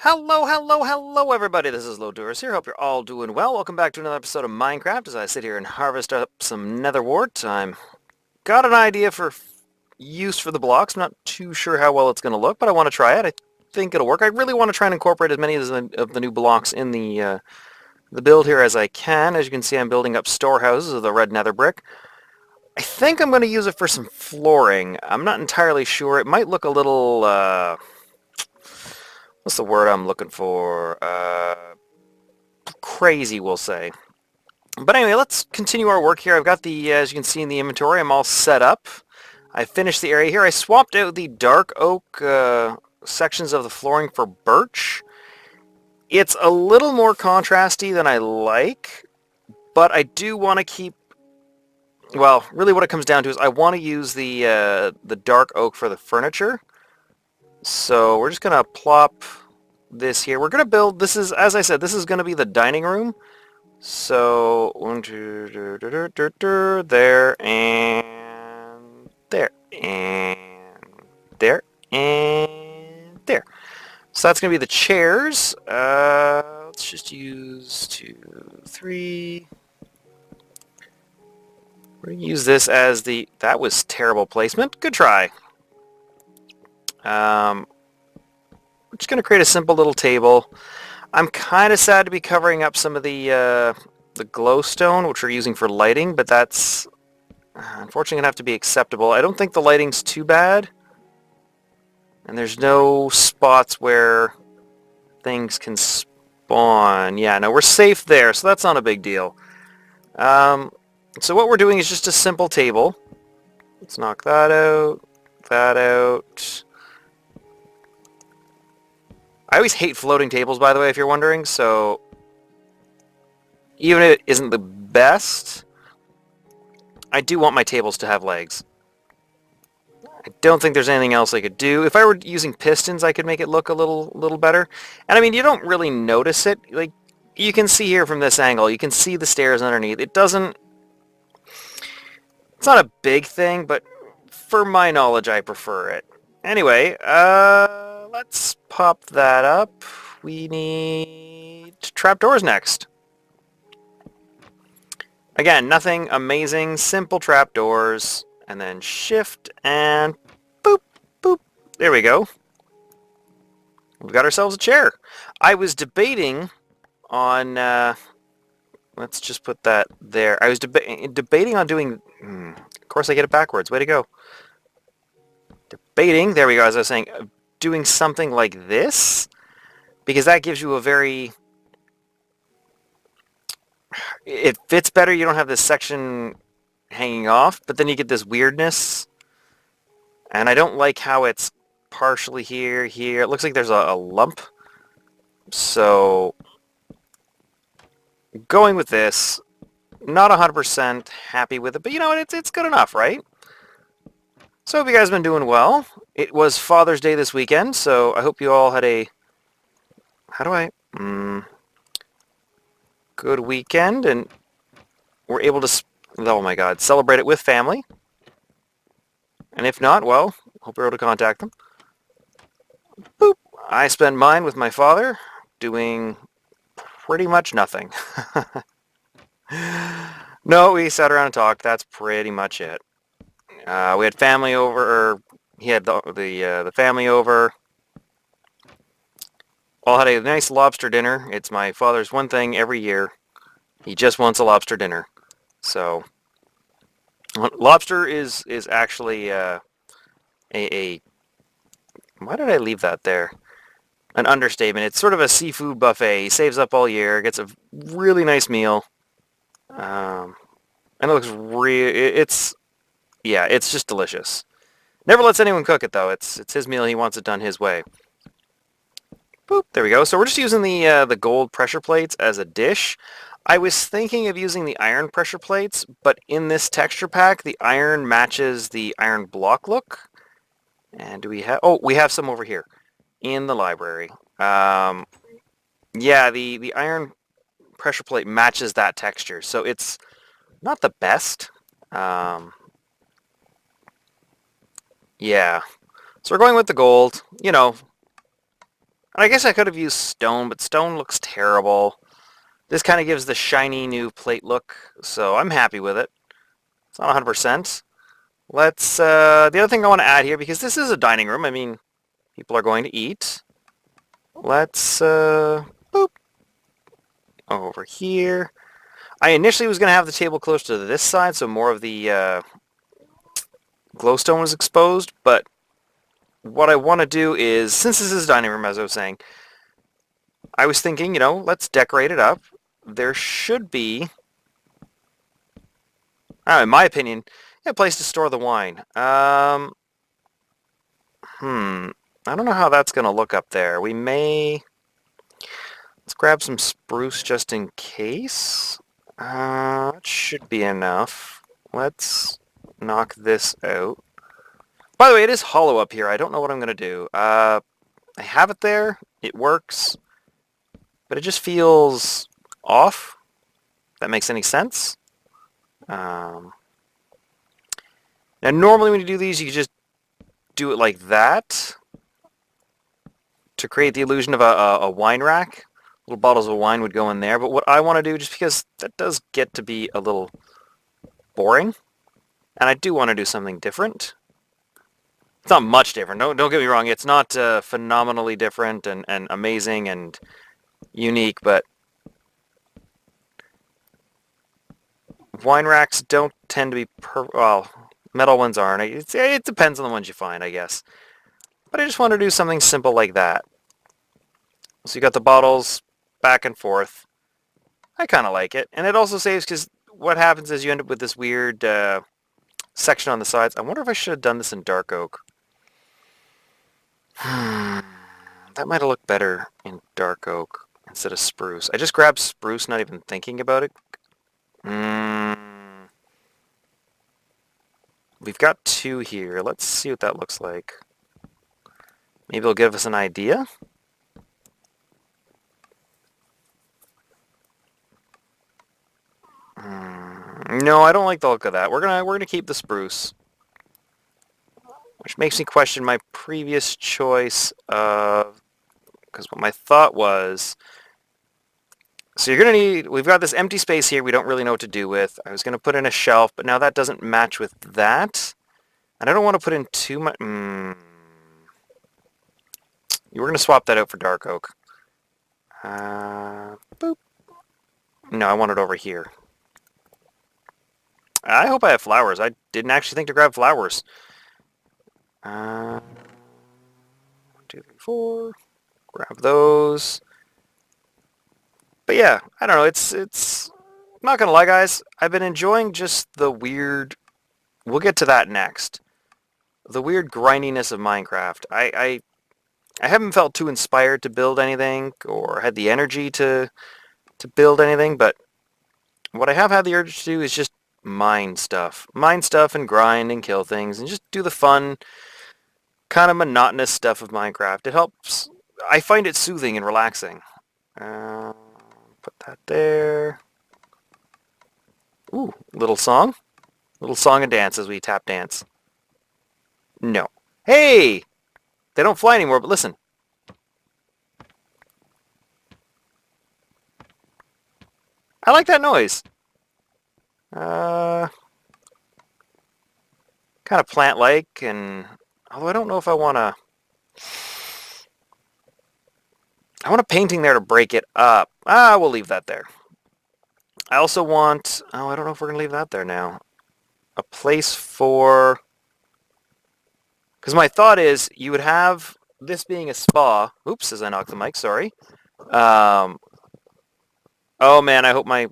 Hello, everybody. This is Lodurus here. Hope you're all doing well. Welcome back to another episode of Minecraft as I sit here and harvest up some nether wart. I'm got an idea for use for the blocks. I'm not too sure how well it's going to look, but I want to try it. I think it'll work. I really want to try and incorporate as many of the new blocks in the build here as I can. As you can see, I'm building up storehouses of the red nether brick. I think I'm going to use it for some flooring. I'm not entirely sure. It might look a little, what's the word I'm looking for? Crazy, we'll say. But anyway, let's continue our work here. I've got as you can see in the inventory, I'm all set up. I finished the area here. I swapped out the dark oak sections of the flooring for birch. It's a little more contrasty than I like, but I do want to keep... Well, really what it comes down to is I want to use the dark oak for the furniture. So we're just going to plop this here. We're going to build... This is, as I said, this is going to be the dining room. So, one, two, there, and there, and there, and there. So that's going to be the chairs. Let's just use 2, 3. We're going to use this as the... That was terrible placement. Good try. We're just going to create a simple little table. I'm kind of sad to be covering up some of the glowstone, which we're using for lighting, but that's unfortunately going to have to be acceptable. I don't think the lighting's too bad, and there's no spots where things can spawn. Yeah, no, we're safe there, so that's not a big deal. So what we're doing is just a simple table. Let's knock that out, that out. I always hate floating tables, by the way, if you're wondering, so even if it isn't the best, I do want my tables to have legs. I don't think there's anything else I could do. If I were using pistons, I could make it look a little better. And I mean, you don't really notice it. Like, you can see here from this angle, you can see the stairs underneath. It doesn't... It's not a big thing, but for my knowledge, I prefer it. Anyway, let's pop that up. We need trapdoors next. Again, nothing amazing, simple trapdoors, and then shift and boop, boop. There we go. We've got ourselves a chair. I was debating on, let's just put that there. I was debating on doing, of course I get it backwards, way to go. Debating, there we go, as I was saying, doing something like this, because that gives you a very... It fits better, you don't have this section hanging off, but then you get this weirdness. And I don't like how it's partially here. It looks like there's a lump. So, going with this, not 100% happy with it, but you know what, it's good enough, right? So, hope you guys have been doing well. It was Father's Day this weekend, so I hope you all had a... How do I... good weekend, and we're able to, oh my god, celebrate it with family. And if not, well, hope you're able to contact them. Boop. I spent mine with my father, doing pretty much nothing. No, we sat around and talked. That's pretty much it. We had family over, or he had the family over. All had a nice lobster dinner. It's my father's one thing every year. He just wants a lobster dinner. So, lobster is actually a why did I leave that there? An understatement. It's sort of a seafood buffet. He saves up all year, gets a really nice meal. And it looks yeah, it's just delicious. Never lets anyone cook it though. It's his meal. He wants it done his way. Boop, there we go. So we're just using the gold pressure plates as a dish. I was thinking of using the iron pressure plates, but in this texture pack, the iron matches the iron block look. And do we have... Oh, we have some over here in the library. Yeah, the iron pressure plate matches that texture, so it's not the best. Yeah. So we're going with the gold. You know, And I guess I could have used stone, but stone looks terrible. This kind of gives the shiny new plate look, so I'm happy with it. It's not 100%. Let's, the other thing I want to add here, because this is a dining room, I mean, people are going to eat. Let's, boop, over here. I initially was going to have the table close to this side, so more of the glowstone was exposed, but what I want to do is, since this is a dining room, as I was saying, I was thinking, let's decorate it up. There should be, in my opinion, a place to store the wine. I don't know how that's going to look up there. We may... Let's grab some spruce just in case. It should be enough. Let's knock this out. By the way, it is hollow up here. I don't know what I'm going to do. I have it there. It works. But it just feels off. If that makes any sense. Now, normally when you do these, you just do it like that to create the illusion of a wine rack. Little bottles of wine would go in there. But what I want to do, just because that does get to be a little boring, and I do want to do something different. It's not much different. Don't get me wrong. It's not phenomenally different and amazing and unique, but wine racks don't tend to be well, metal ones aren't. It depends on the ones you find, I guess. But I just want to do something simple like that. So you got the bottles back and forth. I kind of like it. And it also saves, because what happens is you end up with this weird section on the sides. I wonder if I should have done this in dark oak. That might have looked better in dark oak instead of spruce. I just grabbed spruce, not even thinking about it. We've got 2 here. Let's see what that looks like. Maybe it'll give us an idea. No, I don't like the look of that. We're gonna keep the spruce, which makes me question my previous choice of, because what my thought was. So you're gonna need. We've got this empty space here. We don't really know what to do with. I was gonna put in a shelf, but now that doesn't match with that, and I don't want to put in too much. You were gonna swap that out for dark oak. Boop. No, I want it over here. I hope I have flowers. I didn't actually think to grab flowers. 1, 2, 3, 4. Grab those. But yeah, I don't know. It's not gonna lie, guys. I've been enjoying just the weird. We'll get to that next. The weird grindiness of Minecraft. I haven't felt too inspired to build anything or had the energy to build anything, but what I have had the urge to do is just mine stuff. Mine stuff and grind and kill things and just do the fun, kind of monotonous stuff of Minecraft. It helps. I find it soothing and relaxing. Put that there. Ooh, little song. Little song and dance as we tap dance. No. Hey! They don't fly anymore, but listen. I like that noise. Kind of plant-like, and although I don't know if I want to... I want a painting there to break it up. We'll leave that there. I also want... Oh, I don't know if we're going to leave that there now. A place for... Because my thought is, you would have this being a spa. Oops, as I knocked the mic, sorry. Oh man, I hope my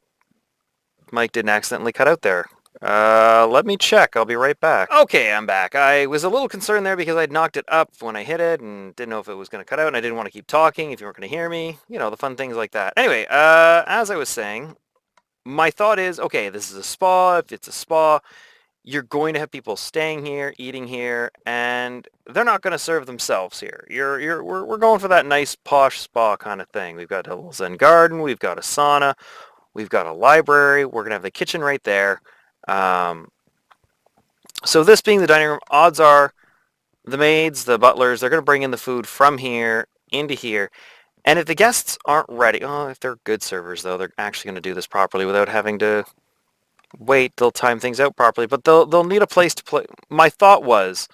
mic didn't accidentally cut out there. Let me check. I'll be right back. Okay, I'm back. I was a little concerned there because I'd knocked it up when I hit it and didn't know if it was going to cut out, and I didn't want to keep talking if you weren't going to hear me. You know, the fun things like that. Anyway, as I was saying, my thought is, okay, this is a spa. If it's a spa, you're going to have people staying here, eating here, and they're not going to serve themselves here. We're going for that nice posh spa kind of thing. We've got a little Zen garden. We've got a sauna. We've got a library. We're going to have the kitchen right there. So this being the dining room, odds are the maids, the butlers, they're going to bring in the food from here into here. And if the guests aren't ready, oh, if they're good servers though, they're actually going to do this properly without having to wait. They'll time things out properly, but they'll need a place to play. My thought was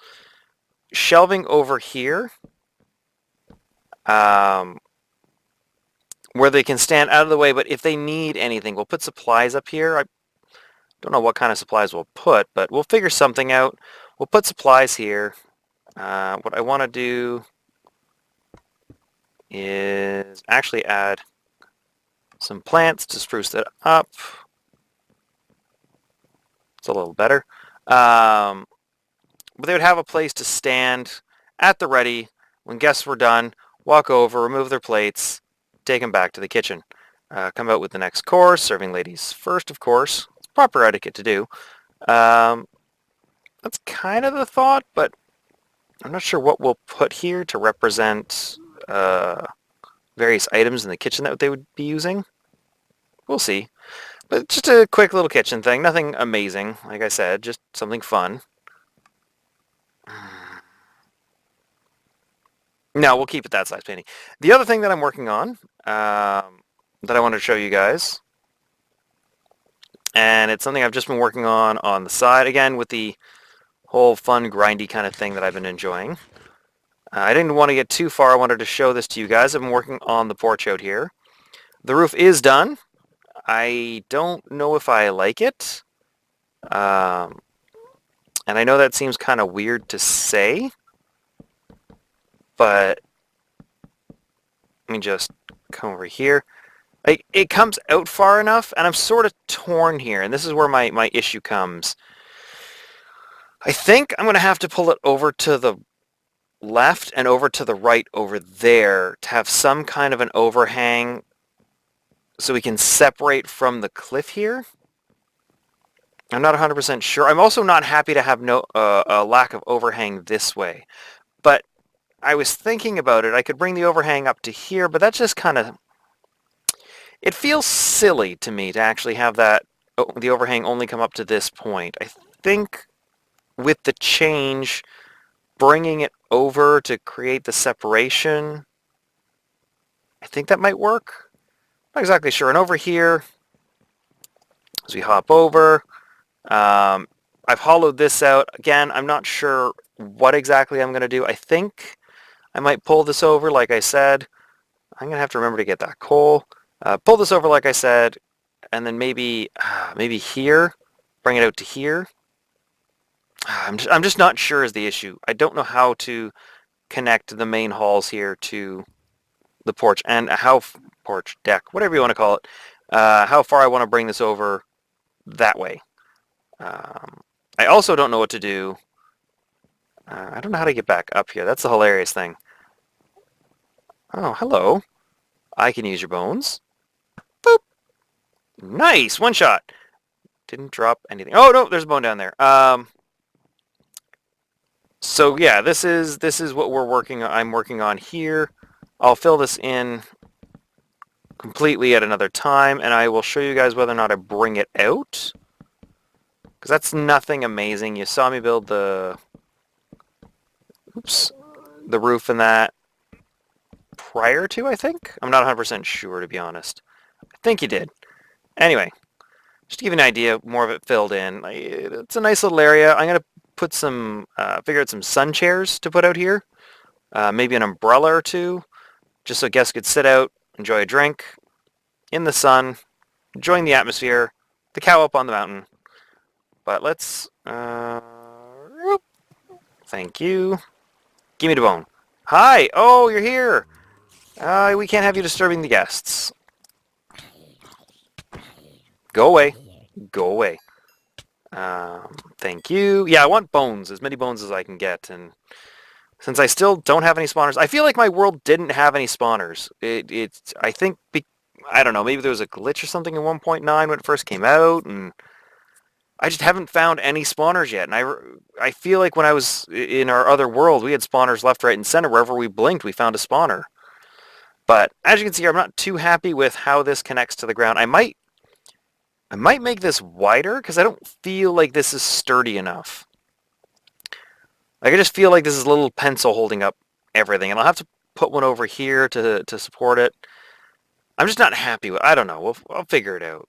shelving over here, where they can stand out of the way. But if they need anything, we'll put supplies up here. I don't know what kind of supplies we'll put, but we'll figure something out. We'll put supplies here. What I want to do is actually add some plants to spruce that up. It's a little better. But they would have a place to stand at the ready when guests were done, walk over, remove their plates, take them back to the kitchen. Come out with the next course, serving ladies first, of course. It's proper etiquette to do. That's kind of the thought, but I'm not sure what we'll put here to represent various items in the kitchen that they would be using. We'll see. But just a quick little kitchen thing. Nothing amazing, like I said. Just something fun. No, we'll keep it that size painting. The other thing that I'm working on, that I wanted to show you guys, and it's something I've just been working on the side, again, with the whole fun, grindy kind of thing that I've been enjoying. I didn't want to get too far. I wanted to show this to you guys. I've been working on the porch out here. The roof is done. I don't know if I like it. And I know that seems kind of weird to say, but let me just come over here. It comes out far enough, and I'm sort of torn here, and this is where my issue comes. I think I'm going to have to pull it over to the left and over to the right over there to have some kind of an overhang so we can separate from the cliff here. I'm not 100% sure. I'm also not happy to have a lack of overhang this way. But I was thinking about it. I could bring the overhang up to here, but that's just kind of... It feels silly to me to actually have the overhang only come up to this point. I think with the change, bringing it over to create the separation, I think that might work. Not exactly sure. And over here, as we hop over, I've hollowed this out. Again, I'm not sure what exactly I'm going to do. I think I might pull this over, like I said. I'm going to have to remember to get that coal. Pull this over, like I said, and then maybe here, bring it out to here. I'm just not sure is the issue. I don't know how to connect the main halls here to the porch and porch deck, whatever you want to call it. How far I want to bring this over that way. I also don't know what to do. I don't know how to get back up here. That's the hilarious thing. Oh, hello. I can use your bones. Boop. Nice. One shot. Didn't drop anything. Oh, no, there's a bone down there. So yeah, this is what I'm working on here. I'll fill this in completely at another time, and I will show you guys whether or not I bring it out. Because that's nothing amazing. You saw me build the roof and that prior to, I think? I'm not 100% sure, to be honest. I think you did. Anyway, just to give you an idea, more of it filled in. It's a nice little area. I'm going to put figure out some sun chairs to put out here. Maybe an umbrella or two, just so guests could sit out, enjoy a drink, in the sun, enjoying the atmosphere, the cow up on the mountain. But let's... thank you. Give me the bone. Hi! Oh, you're here! We can't have you disturbing the guests. Go away. Go away. Thank you. Yeah, I want bones. As many bones as I can get. And since I still don't have any spawners... I feel like my world didn't have any spawners. I think... I don't know. Maybe there was a glitch or something in 1.9 when it first came out. And I just haven't found any spawners yet. And I feel like when I was in our other world, we had spawners left, right, and center. Wherever we blinked, we found a spawner. But as you can see here, I'm not too happy with how this connects to the ground. I might make this wider because I don't feel like this is sturdy enough. Like, I just feel like this is a little pencil holding up everything. And I'll have to put one over here to support it. I'm just not happy with. I don't know. I'll figure it out.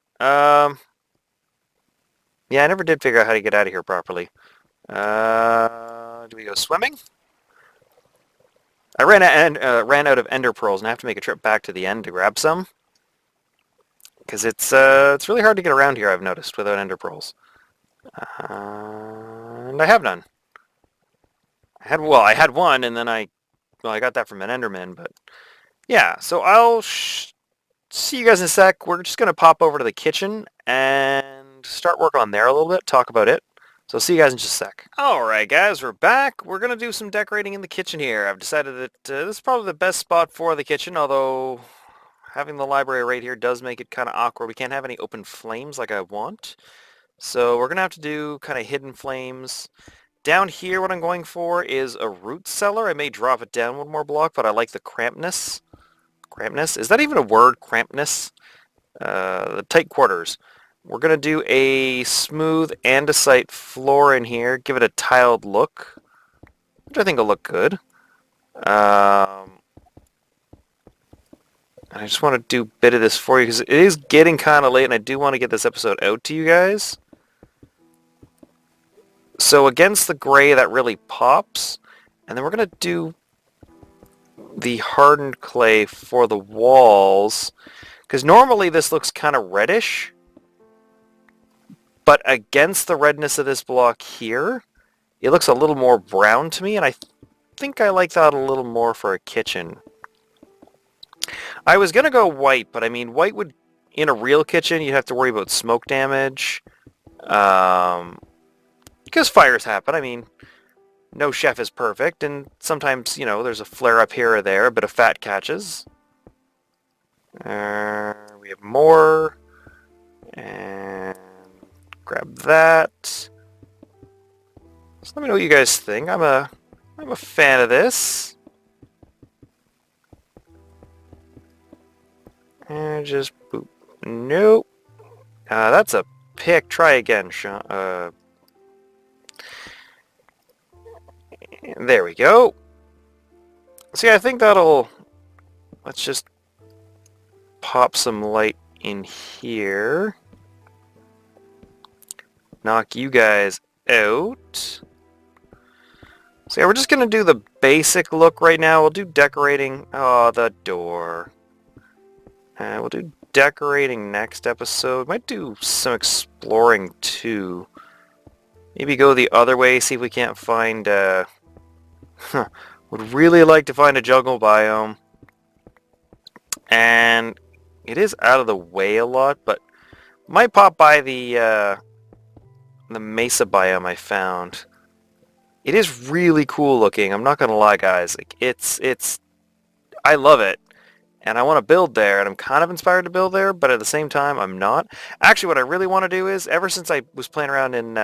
Yeah, I never did figure out how to get out of here properly. Do we go swimming? I ran out of ender pearls and I have to make a trip back to the end to grab some. Because it's really hard to get around here, I've noticed, without ender pearls. And I have none. I had one, and then I got that from an enderman, but yeah. So I'll see you guys in a sec. We're just gonna pop over to the kitchen and start working on there a little bit, talk about it. So see you guys in just a sec. Alright guys, we're back. We're going to do some decorating in the kitchen here. I've decided that this is probably the best spot for the kitchen, although having the library right here does make it kind of awkward. We can't have any open flames like I want. So we're going to have to do kind of hidden flames. Down here what I'm going for is a root cellar. I may drop it down one more block, but I like the crampness. Crampness? Is that even a word, crampness? The tight quarters. We're going to do a smooth andesite floor in here, give it a tiled look, which I think will look good. I just want to do a bit of this for you because it is getting kind of late and I do want to get this episode out to you guys. So against the gray that really pops, and then we're going to do the hardened clay for the walls, because normally this looks kind of reddish. But against the redness of this block here, it looks a little more brown to me, and I think I like that a little more for a kitchen. I was going to go white, but I mean, white would, in a real kitchen, you'd have to worry about smoke damage. Because fires happen. I mean, no chef is perfect, and sometimes, you know, there's a flare up here or there, a bit of fat catches. We have more, and grab that. So let me know what you guys think. I'm a fan of this. And just boop. Nope. That's a pick. Try again, Sean. There we go. See, I think that'll... Let's just pop some light in here. Knock you guys out. So yeah, we're just going to do the basic look right now. We'll do decorating. Oh, the door. We'll do decorating next episode. Might do some exploring too. Maybe go the other way, see if we can't find... would really like to find a jungle biome. And it is out of the way a lot, but might pop by the mesa biome I found. It is really cool looking. I'm not gonna lie, guys. Like, it's I love it, and I want to build there, and I'm kind of inspired to build there, but at the same time, I'm not. Actually, what I really want to do is, ever since I was playing around in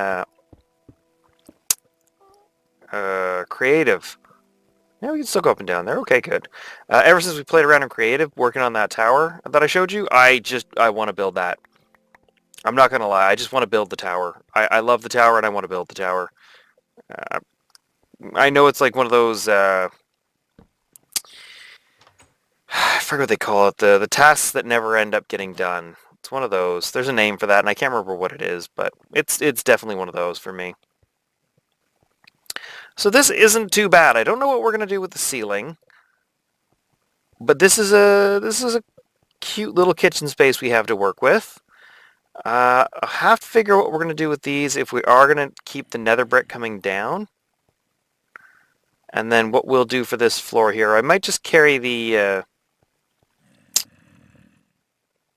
creative. Yeah, we can still go up and down there. Okay, good. Ever since we played around in creative, working on that tower that I showed you, I want to build that. I'm not going to lie. I just want to build the tower. I love the tower, and I want to build the tower. I know it's like one of those... I forget what they call it. The tasks that never end up getting done. It's one of those. There's a name for that, and I can't remember what it is, but it's definitely one of those for me. So this isn't too bad. I don't know what we're going to do with the ceiling, but this is a cute little kitchen space we have to work with. I'll have to figure out what we're going to do with these if we are going to keep the nether brick coming down. And then what we'll do for this floor here, I might just carry the...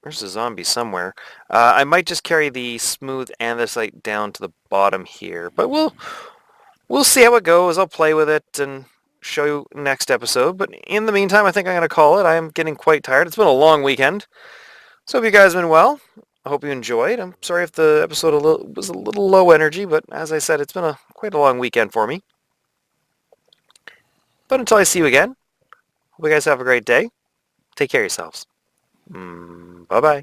there's a zombie somewhere. I might just carry the smooth andesite down to the bottom here. But we'll see how it goes. I'll play with it and show you next episode. But in the meantime, I think I'm going to call it. I am getting quite tired. It's been a long weekend. So hope you guys have been well. I hope you enjoyed. I'm sorry if the episode was a little low energy, but as I said, it's been quite a long weekend for me. But until I see you again, hope you guys have a great day. Take care of yourselves. Bye-bye.